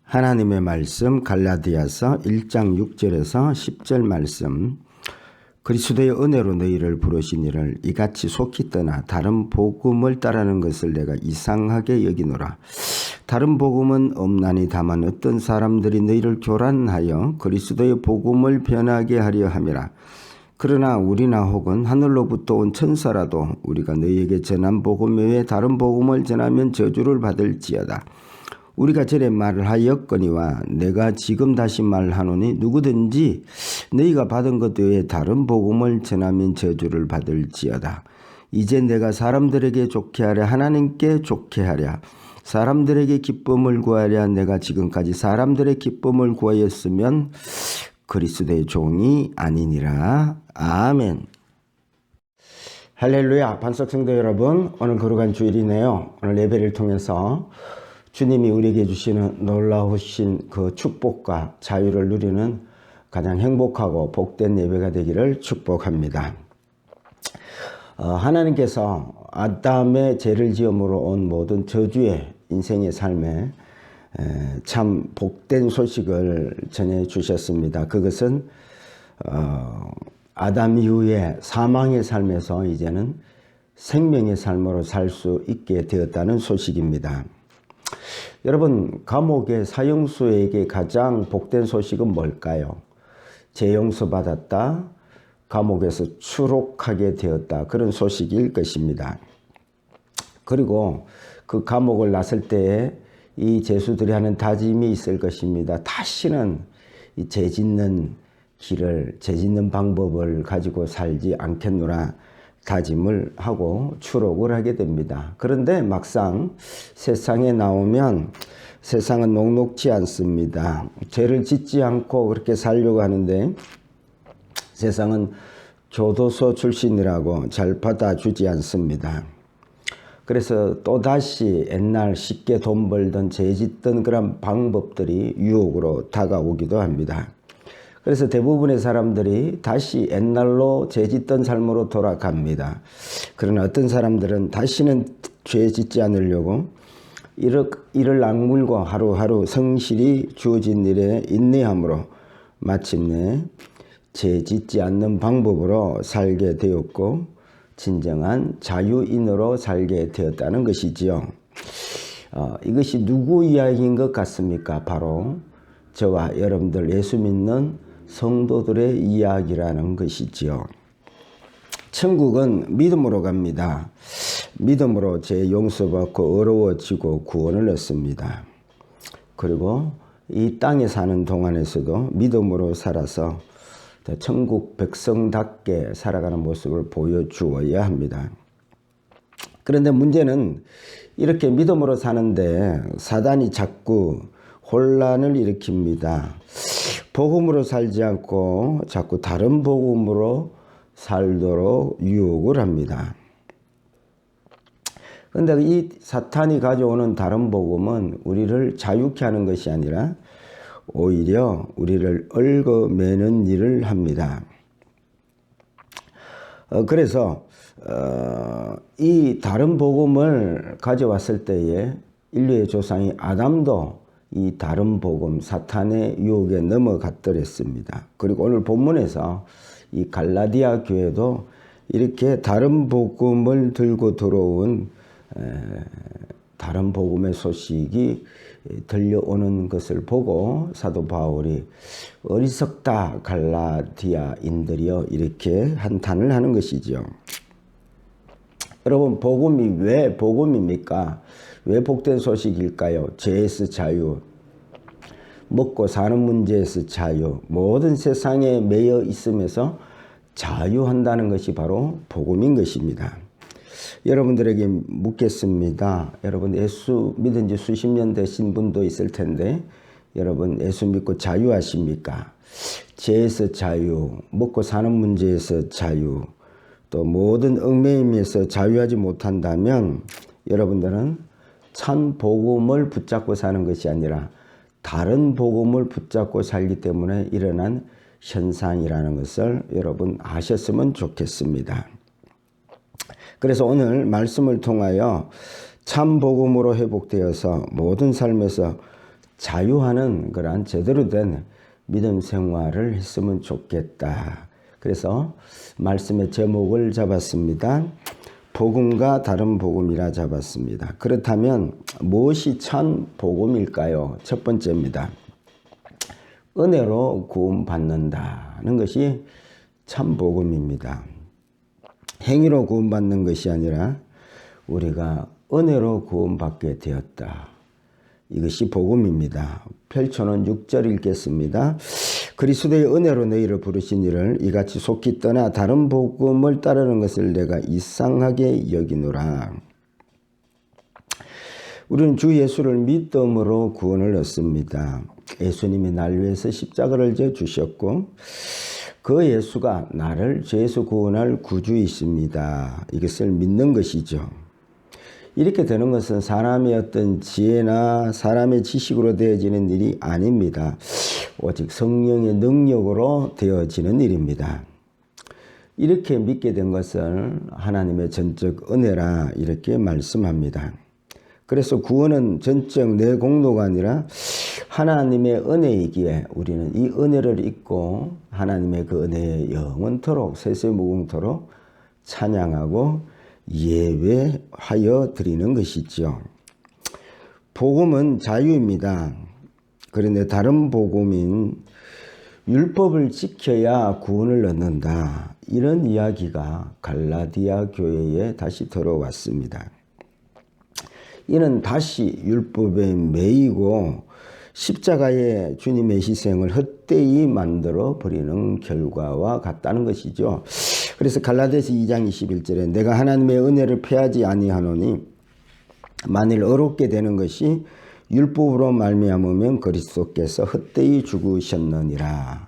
하나님의 말씀 갈라디아서 1장 6절에서 10절 말씀. 그리스도의 은혜로 너희를 부르시니를 이같이 속히 떠나 다른 복음을 따르는 것을 내가 이상하게 여기노라. 다른 복음은 없나니 다만 어떤 사람들이 너희를 교란하여 그리스도의 복음을 변하게 하려 함이라. 그러나 우리나 혹은 하늘로부터 온 천사라도 우리가 너희에게 전한 복음 외에 다른 복음을 전하면 저주를 받을지어다. 우리가 전에 말을 하였거니와 내가 지금 다시 말하노니 누구든지 너희가 받은 것 외에 다른 복음을 전하면 저주를 받을지어다. 이제 내가 사람들에게 좋게 하랴 하나님께 좋게 하랴 사람들에게 기쁨을 구하랴 내가 지금까지 사람들의 기쁨을 구하였으면 그리스도의 종이 아니니라. 아멘. 할렐루야. 반석 성도 여러분, 오늘 거룩한 주일이네요. 오늘 예배를 통해서 주님이 우리에게 주시는 놀라우신 그 축복과 자유를 누리는 가장 행복하고 복된 예배가 되기를 축복합니다. 하나님께서 아담의 죄를 지음으로 온 모든 저주의 인생의 삶에 참 복된 소식을 전해주셨습니다. 그것은 아담 이후에 사망의 삶에서 이제는 생명의 삶으로 살 수 있게 되었다는 소식입니다. 여러분, 감옥의 사형수에게 가장 복된 소식은 뭘까요? 죄 용서받았다, 감옥에서 추록하게 되었다, 그런 소식일 것입니다. 그리고 그 감옥을 나설 때에 이 죄수들이 하는 다짐이 있을 것입니다. 다시는 이 죄 짓는 길을, 죄 짓는 방법을 가지고 살지 않겠노라 다짐을 하고 추록을 하게 됩니다. 그런데 막상 세상에 나오면 세상은 녹록지 않습니다. 죄를 짓지 않고 그렇게 살려고 하는데 세상은 교도소 출신이라고 잘 받아주지 않습니다. 그래서 또다시 옛날 쉽게 돈 벌던 죄 짓던 그런 방법들이 유혹으로 다가오기도 합니다. 그래서 대부분의 사람들이 다시 옛날로 죄 짓던 삶으로 돌아갑니다. 그러나 어떤 사람들은 다시는 죄 짓지 않으려고 이를 악물고 하루하루 성실히 주어진 일에 인내함으로 마침내 죄 짓지 않는 방법으로 살게 되었고 진정한 자유인으로 살게 되었다는 것이지요. 이것이 누구 이야기인 것 같습니까? 바로 저와 여러분들 예수 믿는 성도들의 이야기라는 것이지요. 천국은 믿음으로 갑니다. 믿음으로 죄 용서받고 어려워지고 구원을 얻습니다. 그리고 이 땅에 사는 동안에서도 믿음으로 살아서 천국 백성답게 살아가는 모습을 보여주어야 합니다. 그런데 문제는 이렇게 믿음으로 사는데 사단이 자꾸 혼란을 일으킵니다. 복음으로 살지 않고 자꾸 다른 복음으로 살도록 유혹을 합니다. 그런데 이 사탄이 가져오는 다른 복음은 우리를 자유케 하는 것이 아니라 오히려 우리를 얽어매는 일을 합니다. 그래서 이 다른 복음을 가져왔을 때에 인류의 조상이 아담도 이 다른 복음, 사탄의 유혹에 넘어갔더랬습니다. 그리고 오늘 본문에서 이 갈라디아 교회도 이렇게 다른 복음을 들고 들어온 다른 복음의 소식이 들려오는 것을 보고 사도 바울이 어리석다 갈라디아인들이여 이렇게 한탄을 하는 것이죠. 여러분, 복음이 왜 복음입니까? 왜 복된 소식일까요? 죄에서 자유, 먹고 사는 문제에서 자유, 모든 세상에 매여 있으면서 자유한다는 것이 바로 복음인 것입니다. 여러분들에게 묻겠습니다. 여러분 예수 믿은 지 수십 년 되신 분도 있을 텐데 여러분 예수 믿고 자유하십니까? 죄에서 자유, 먹고 사는 문제에서 자유, 또 모든 얽매임에서 자유하지 못한다면 여러분들은 참 복음을 붙잡고 사는 것이 아니라 다른 복음을 붙잡고 살기 때문에 일어난 현상이라는 것을 여러분 아셨으면 좋겠습니다. 그래서 오늘 말씀을 통하여 참 복음으로 회복되어서 모든 삶에서 자유하는 그러한 제대로 된 믿음 생활을 했으면 좋겠다. 그래서 말씀의 제목을 잡았습니다. 복음과 다른 복음이라 잡았습니다. 그렇다면 무엇이 참 복음일까요? 첫 번째입니다. 은혜로 구원받는다는 것이 참 복음입니다. 행위로 구원받는 것이 아니라 우리가 은혜로 구원받게 되었다. 이것이 복음입니다. 펼쳐놓은 6절 읽겠습니다. 그리스도의 은혜로 너희를 부르신 이를 이같이 속히 떠나 다른 복음을 따르는 것을 내가 이상하게 여기노라. 우리는 주 예수를 믿음으로 구원을 얻습니다. 예수님이 날 위해서 십자가를 져 주셨고 그 예수가 나를 죄에서 구원할 구주이십니다. 이것을 믿는 것이죠. 이렇게 되는 것은 사람의 어떤 지혜나 사람의 지식으로 되어지는 일이 아닙니다. 오직 성령의 능력으로 되어지는 일입니다. 이렇게 믿게 된 것을 하나님의 전적 은혜라 이렇게 말씀합니다. 그래서 구원은 전적 내 공로가 아니라 하나님의 은혜이기에 우리는 이 은혜를 잊고 하나님의 그 은혜에 영원토록 세세무궁토록 찬양하고 예배하여 드리는 것이죠. 복음은 자유입니다. 그런데 다른 복음인 율법을 지켜야 구원을 얻는다. 이런 이야기가 갈라디아 교회에 다시 들어왔습니다. 이는 다시 율법에 매이고 십자가의 주님의 희생을 헛되이 만들어 버리는 결과와 같다는 것이죠. 그래서 갈라디아서 2장 21절에 내가 하나님의 은혜를 패하지 아니하노니 만일 어렵게 되는 것이 율법으로 말미암으면 그리스도께서 헛되이 죽으셨느니라.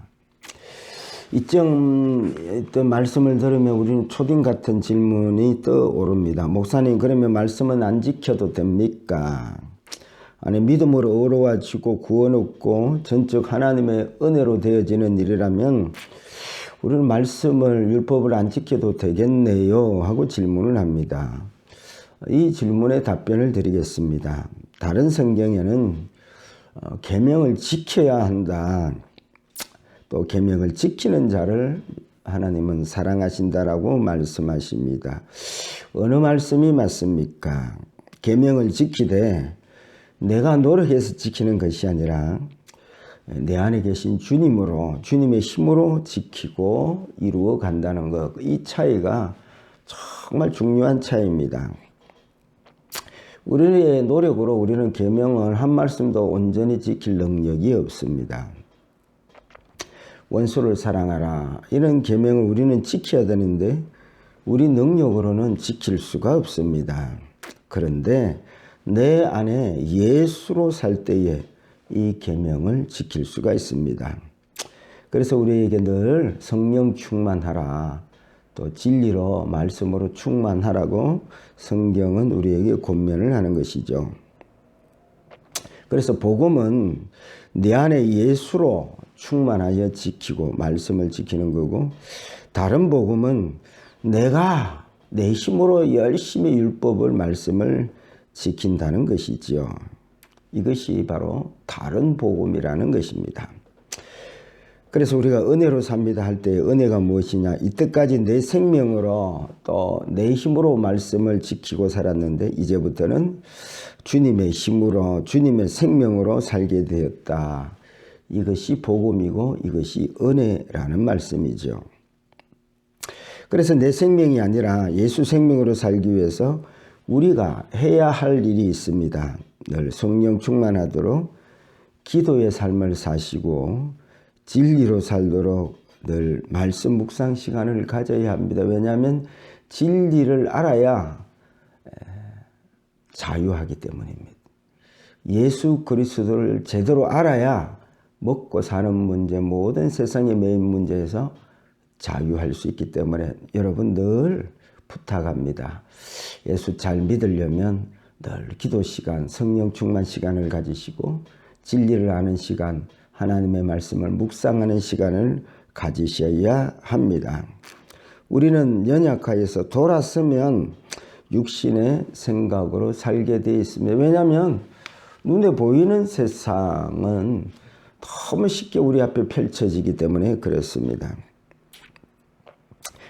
이쯤 말씀을 들으면 우리는 초딩 같은 질문이 떠오릅니다. 목사님, 그러면 말씀은 안 지켜도 됩니까? 아니, 믿음으로 어려워지고 구원 얻고 전적 하나님의 은혜로 되어지는 일이라면 우리는 말씀을 율법을 안 지켜도 되겠네요 하고 질문을 합니다. 이 질문에 답변을 드리겠습니다. 다른 성경에는 계명을 지켜야 한다. 또 계명을 지키는 자를 하나님은 사랑하신다라고 말씀하십니다. 어느 말씀이 맞습니까? 계명을 지키되 내가 노력해서 지키는 것이 아니라 내 안에 계신 주님으로 주님의 힘으로 지키고 이루어 간다는 것, 이 차이가 정말 중요한 차이입니다. 우리의 노력으로 우리는 계명을 한 말씀도 온전히 지킬 능력이 없습니다. 원수를 사랑하라, 이런 계명을 우리는 지켜야 되는데 우리 능력으로는 지킬 수가 없습니다. 그런데 내 안에 예수로 살 때에 이 계명을 지킬 수가 있습니다. 그래서 우리에게 늘 성령 충만하라, 또 진리로 말씀으로 충만하라고 성경은 우리에게 권면을 하는 것이죠. 그래서 복음은 내 안에 예수로 충만하여 지키고 말씀을 지키는 거고, 다른 복음은 내가 내 힘으로 열심히 율법을 말씀을 지킨다는 것이지요. 이것이 바로 다른 복음이라는 것입니다. 그래서 우리가 은혜로 삽니다 할 때 은혜가 무엇이냐? 이때까지 내 생명으로 또 내 힘으로 말씀을 지키고 살았는데 이제부터는 주님의 힘으로 주님의 생명으로 살게 되었다. 이것이 복음이고 이것이 은혜라는 말씀이죠. 그래서 내 생명이 아니라 예수 생명으로 살기 위해서 우리가 해야 할 일이 있습니다. 늘 성령 충만하도록 기도의 삶을 사시고 진리로 살도록 늘 말씀 묵상 시간을 가져야 합니다. 왜냐하면 진리를 알아야 자유하기 때문입니다. 예수 그리스도를 제대로 알아야 먹고 사는 문제, 모든 세상의 메인 문제에서 자유할 수 있기 때문에 여러분 늘 부탁합니다. 예수 잘 믿으려면 늘 기도 시간, 성령 충만 시간을 가지시고 진리를 아는 시간, 하나님의 말씀을 묵상하는 시간을 가지셔야 합니다. 우리는 연약하여서 돌았으면 육신의 생각으로 살게 되어 있습니다. 왜냐하면 눈에 보이는 세상은 너무 쉽게 우리 앞에 펼쳐지기 때문에 그렇습니다.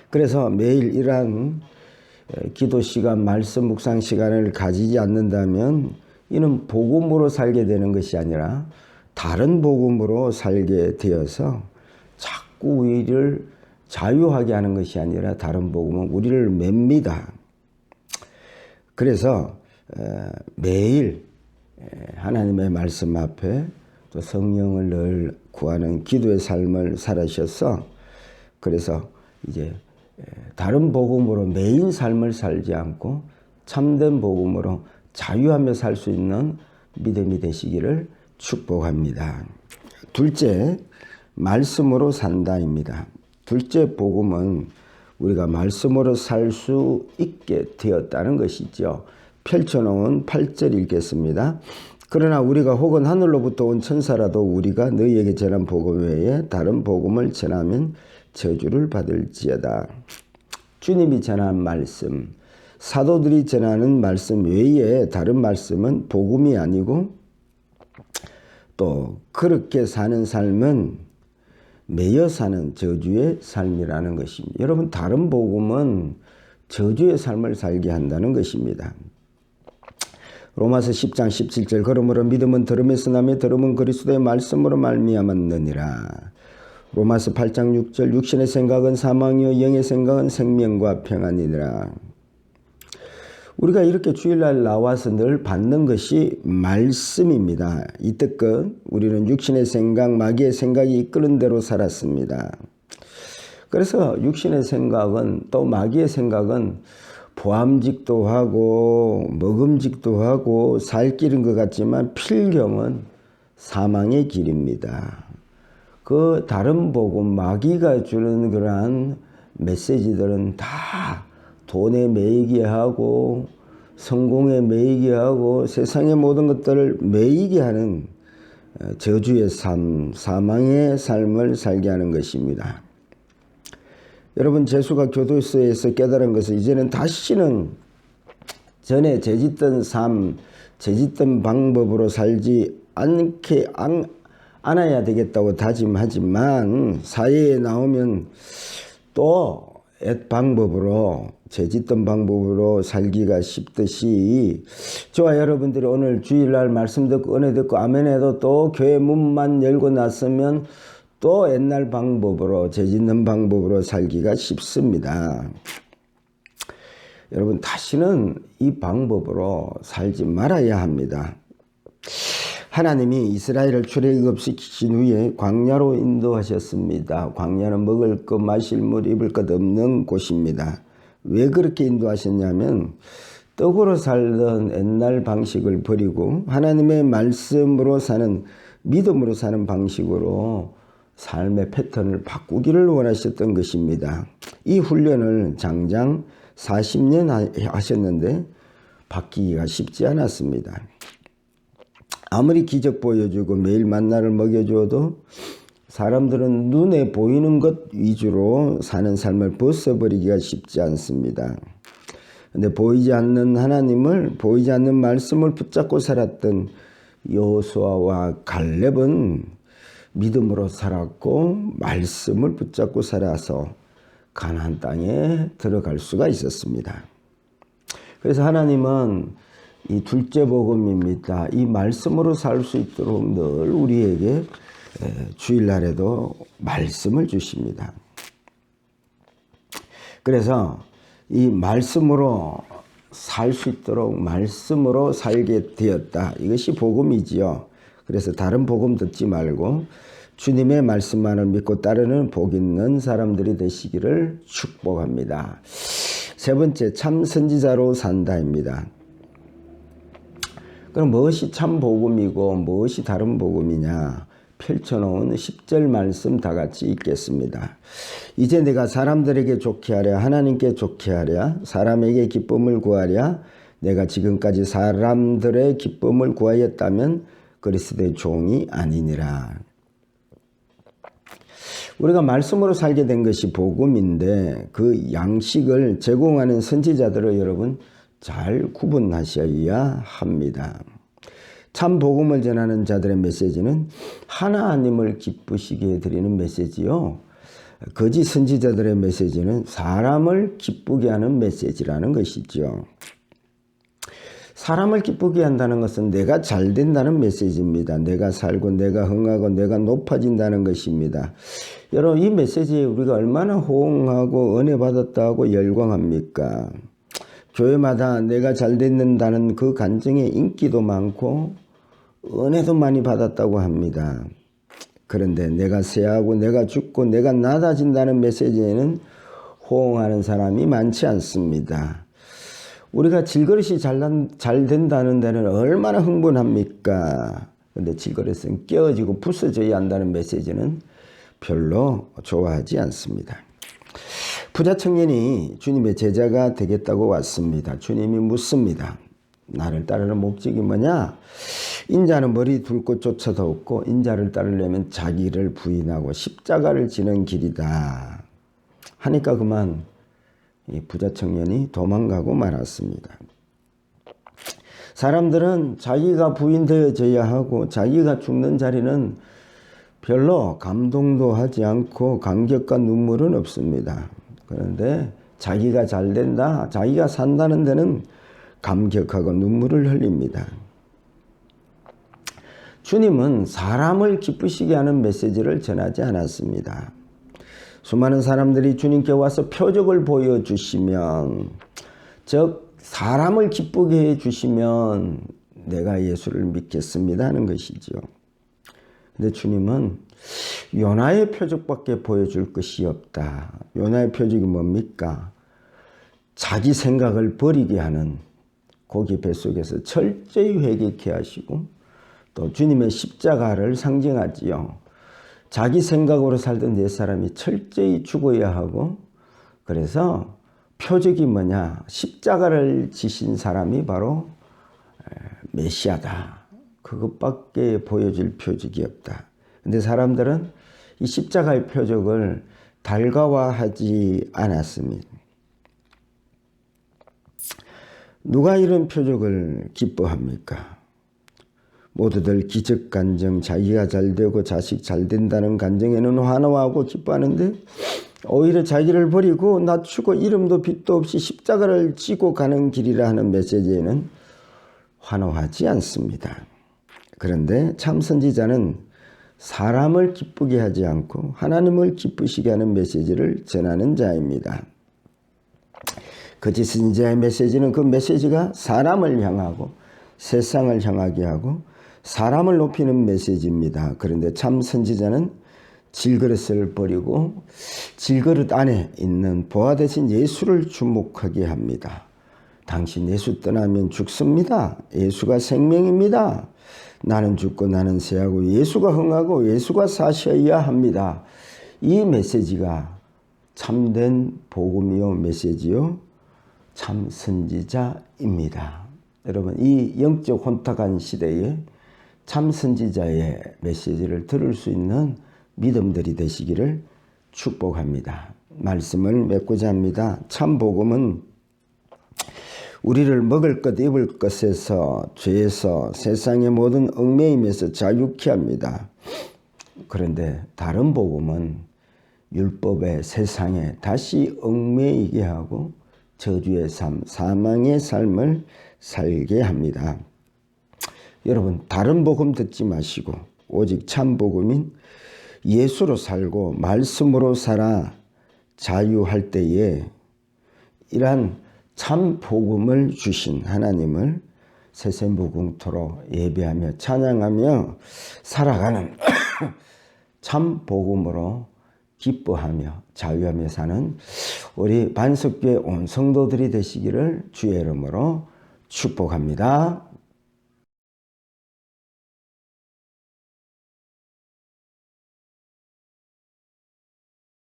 그래서 매일 이러한 기도 시간, 말씀 묵상 시간을 가지지 않는다면 이는 복음으로 살게 되는 것이 아니라 다른 복음으로 살게 되어서 자꾸 우리를 자유하게 하는 것이 아니라 다른 복음은 우리를 맵니다. 그래서 매일 하나님의 말씀 앞에 또 성령을 늘 구하는 기도의 삶을 살으셔서 그래서 이제 다른 복음으로 매인 삶을 살지 않고 참된 복음으로 자유하며 살 수 있는 믿음이 되시기를 축복합니다. 둘째, 말씀으로 산다입니다. 둘째 복음은 우리가 말씀으로 살 수 있게 되었다는 것이죠. 펼쳐놓은 8절 읽겠습니다. 그러나 우리가 혹은 하늘로부터 온 천사라도 우리가 너희에게 전한 복음 외에 다른 복음을 전하면 저주를 받을지어다. 주님이 전한 말씀, 사도들이 전하는 말씀 외에 다른 말씀은 복음이 아니고 또 그렇게 사는 삶은 매여 사는 저주의 삶이라는 것입니다. 여러분, 다른 복음은 저주의 삶을 살게 한다는 것입니다. 로마서 10장 17절 그러므로 믿음은 들음에서 나며 들음은 그리스도의 말씀으로 말미암았느니라. 로마서 8장 6절 육신의 생각은 사망이요 영의 생각은 생명과 평안이니라. 우리가 이렇게 주일날 나와서 늘 받는 것이 말씀입니다. 이때껏 우리는 육신의 생각, 마귀의 생각이 이끄는 대로 살았습니다. 그래서 육신의 생각은 또 마귀의 생각은 보암직도 하고 먹음직도 하고 살 길인 것 같지만 필경은 사망의 길입니다. 그 다른 복음, 마귀가 주는 그러한 메시지들은 다 돈에 매이게 하고 성공에 매이게 하고 세상의 모든 것들을 매이게 하는 저주의 삶, 사망의 삶을 살게 하는 것입니다. 여러분, 재수가 교도소에서 깨달은 것은 이제는 다시는 전에 재짓던 삶, 재짓던 방법으로 살지 않아야 되겠다고 다짐하지만 사회에 나오면 또 옛 방법으로 재짓던 방법으로 살기가 쉽듯이 저와 여러분들이 오늘 주일날 말씀 듣고 은혜 듣고 아멘 해도 또 교회 문만 열고 났으면 또 옛날 방법으로 재짓는 방법으로 살기가 쉽습니다. 여러분, 다시는 이 방법으로 살지 말아야 합니다. 하나님이 이스라엘을 출애굽시키신 후에 광야로 인도하셨습니다. 광야는 먹을 것, 마실 물, 입을 것 없는 곳입니다. 왜 그렇게 인도하셨냐면 떡으로 살던 옛날 방식을 버리고 하나님의 말씀으로 사는, 믿음으로 사는 방식으로 삶의 패턴을 바꾸기를 원하셨던 것입니다. 이 훈련을 장장 40년 하셨는데 바뀌기가 쉽지 않았습니다. 아무리 기적 보여주고 매일 만나를 먹여주어도 사람들은 눈에 보이는 것 위주로 사는 삶을 벗어버리기가 쉽지 않습니다. 근데 보이지 않는 하나님을, 보이지 않는 말씀을 붙잡고 살았던 여호수아와 갈렙은 믿음으로 살았고 말씀을 붙잡고 살아서 가나안 땅에 들어갈 수가 있었습니다. 그래서 하나님은 이 둘째 복음입니다. 이 말씀으로 살 수 있도록 늘 우리에게 주일날에도 말씀을 주십니다. 그래서 이 말씀으로 살 수 있도록 말씀으로 살게 되었다. 이것이 복음이지요. 그래서 다른 복음 듣지 말고 주님의 말씀만을 믿고 따르는 복 있는 사람들이 되시기를 축복합니다. 세 번째, 참 선지자로 산다입니다. 그럼 무엇이 참 복음이고 무엇이 다른 복음이냐? 펼쳐놓은 10절 말씀 다 같이 읽겠습니다. 이제 내가 사람들에게 좋게 하랴, 하나님께 좋게 하랴, 사람에게 기쁨을 구하랴. 내가 지금까지 사람들의 기쁨을 구하였다면 그리스도의 종이 아니니라. 우리가 말씀으로 살게 된 것이 복음인데 그 양식을 제공하는 선지자들을 여러분 잘 구분하셔야 합니다. 참 복음을 전하는 자들의 메시지는 하나님을 기쁘시게 해드리는 메시지요. 거짓 선지자들의 메시지는 사람을 기쁘게 하는 메시지라는 것이죠. 사람을 기쁘게 한다는 것은 내가 잘 된다는 메시지입니다. 내가 살고 내가 흥하고 내가 높아진다는 것입니다. 여러분, 이 메시지에 우리가 얼마나 호응하고 은혜 받았다고 열광합니까? 교회마다 내가 잘 된다는 그 간증에 인기도 많고 은혜도 많이 받았다고 합니다. 그런데 내가 쇠하고 내가 죽고 내가 낮아진다는 메시지에는 호응하는 사람이 많지 않습니다. 우리가 질그릇이 잘 된다는 데는 얼마나 흥분합니까? 그런데 질그릇은 깨어지고 부서져야 한다는 메시지는 별로 좋아하지 않습니다. 부자 청년이 주님의 제자가 되겠다고 왔습니다. 주님이 묻습니다. 나를 따르는 목적이 뭐냐? 인자는 머리 둘 곳 조차도 없고 인자를 따르려면 자기를 부인하고 십자가를 지는 길이다. 하니까 그만 이 부자 청년이 도망가고 말았습니다. 사람들은 자기가 부인되어져야 하고 자기가 죽는 자리는 별로 감동도 하지 않고 감격과 눈물은 없습니다. 그런데 자기가 잘 된다, 자기가 산다는 데는 감격하고 눈물을 흘립니다. 주님은 사람을 기쁘시게 하는 메시지를 전하지 않았습니다. 수많은 사람들이 주님께 와서 표적을 보여주시면, 즉 사람을 기쁘게 해주시면 내가 예수를 믿겠습니다 하는 것이죠. 근데 주님은 요나의 표적밖에 보여줄 것이 없다. 요나의 표적이 뭡니까? 자기 생각을 버리게 하는, 고기 뱃속에서 철저히 회개케 하시고 또 주님의 십자가를 상징하지요. 자기 생각으로 살던 네 사람이 철저히 죽어야 하고, 그래서 표적이 뭐냐? 십자가를 지신 사람이 바로 메시아다. 그것밖에 보여줄 표적이 없다. 근데 사람들은 이 십자가의 표적을 달가워하지 않았습니다. 누가 이런 표적을 기뻐합니까? 모두들 기적 간증, 자기가 잘 되고 자식 잘 된다는 간증에는 환호하고 기뻐하는데, 오히려 자기를 버리고 낮추고 이름도 빛도 없이 십자가를 지고 가는 길이라 하는 메시지에는 환호하지 않습니다. 그런데 참 선지자는 사람을 기쁘게 하지 않고 하나님을 기쁘시게 하는 메시지를 전하는 자입니다. 거짓 선지자의 메시지는 그 메시지가 사람을 향하고 세상을 향하게 하고 사람을 높이는 메시지입니다. 그런데 참 선지자는 질그릇을 버리고 질그릇 안에 있는 보화 대신 예수를 주목하게 합니다. 당신 예수 떠나면 죽습니다. 예수가 생명입니다. 나는 죽고 나는 세하고 예수가 흥하고 예수가 사셔야 합니다. 이 메시지가 참된 복음이요 메시지요 참 선지자입니다. 여러분, 이 영적 혼탁한 시대에 참 선지자의 메시지를 들을 수 있는 믿음들이 되시기를 축복합니다. 말씀을 맺고자 합니다. 참 복음은 우리를 먹을 것 입을 것에서 죄에서 세상의 모든 얽매임에서 자유케 합니다. 그런데 다른 복음은 율법의 세상에 다시 얽매이게 하고 저주의 삶, 사망의 삶을 살게 합니다. 여러분, 다른 복음 듣지 마시고 오직 참 복음인 예수로 살고 말씀으로 살아 자유할 때에 이러한 참 복음을 주신 하나님을 세세무궁토로 예배하며 찬양하며 살아가는 참 복음으로 기뻐하며 자유하며 사는 우리 반석교회 온 성도들이 되시기를 주의 이름으로 축복합니다.